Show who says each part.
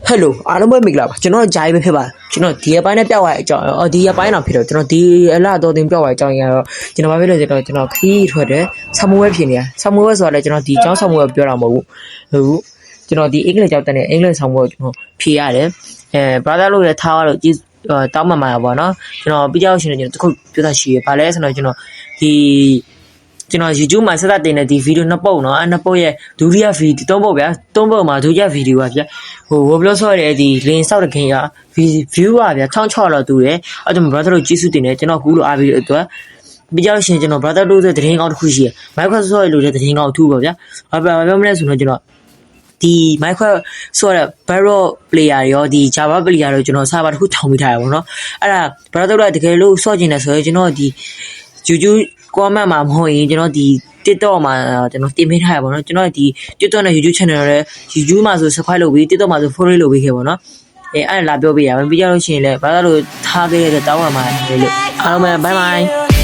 Speaker 1: Hello အားလုံးပဲမင်္ဂလာပါကျွန်တော်ဂျိုင်းပဲဖြစ်ပါတယ်ကျွန်တော်ဒီအပိုင်းနဲ့ပြောက်သွားတဲ့အကြောင်းဒီအပိုင်းတော့ဖြစ်တော့ကျွန်တော်ဒီအလားတော်တင်ပြောက်သွားတဲ့အကြောင်းရတော့ကျွန်တော်ဘာဖြစ်လို့ဆိုတော့ကျွန်တော်ခီးထွက်တယ်ဆမ်မွေးဖြစ်နေရဆမ်မွေးဆိုတော့လည်းကျွန်တော်ဒီအကြောင်းဆမ်မွေးပြောတာမဟုတ်ဘူးကျွန်တော်ဒီအင်္ဂလိပ်ကြောက်တဲ့အင်္ဂလိပ်ဆမ်မွေးကိုကျွန်တော်ဖြေရတယ်brother လို့လည်းထားရတော့တောင်းမှမှာပါနော်ကျွန်တော်ပြီးကြောက်ရှင်နေကျွန်တော်တခုပြောတာရှိရပါလဲဆိုတော့ကျွန်တော်ကျွန်တော် YouTube မှာဆက်တင်တဲ့ဒီဗီဒီယိုနှစ်ပုတ်เนาะနှစ်ပုတ်ရဲ့ဒုတိယဗီဒီယိုသုံးပုတ်ဗျာသုံးပုတ်မှာဒုတိယဗီဒီယိုပါဗျာRoblox ဆော့ရဲ့ဒီလင်းဆောက်တဲ့ခင်က view ပါဗျာ1600လောက်တူတယ်အဲ့ဒါ brother တို့ကျေးဇူးတင်တယ်ကျွန်တော်ကူလို့အားပြီးအတွက်ပြီးကြလို့ရှိရင်ကျွန်တော် brother တို့ရဲ့သတင်းကောင်းတစ်ခုရှိရ Microsoft ဆော့ရဲ့လို့တဲ့သတင်းကောင်းထူပါဗျာဘာပြောမလဲဆိုတော့ကျွန်တော်ဒီ Microsoft ဆော့တဲ့ Barrel player ရောဒီ Java player ရောကျွန်တော် server တစ်ခုထောင်ပေးထားရပါတော့အဲ့ဒါ brother တို့ကတကယ်လို့ဆော့ကျင်တယ်ဆိုရင်ကျွန်တော်ဒီ YouTube comment မှာမဟုတ်ရင်ကျွန်တော်ဒီ TikTok မှာကျွန်တော်တင်ပေးထားရပါတော့ကျွန်တော်ဒီ TikTok နဲ့ YouTube channel နဲ့ YouTube မှာဆို subscribe လုပ်ပြီး TikTok မှာဆို follow လုပ်ပေးခဲ့ပါတော့အဲ့ဒါလာပြောပေးရမယ်ပြီးကြလို့ရှိရင်လည်းဘာသာလို့ထားခဲ့တဲ့တောင်းပါမှာလေလို့အားလုံးပဲ bye bye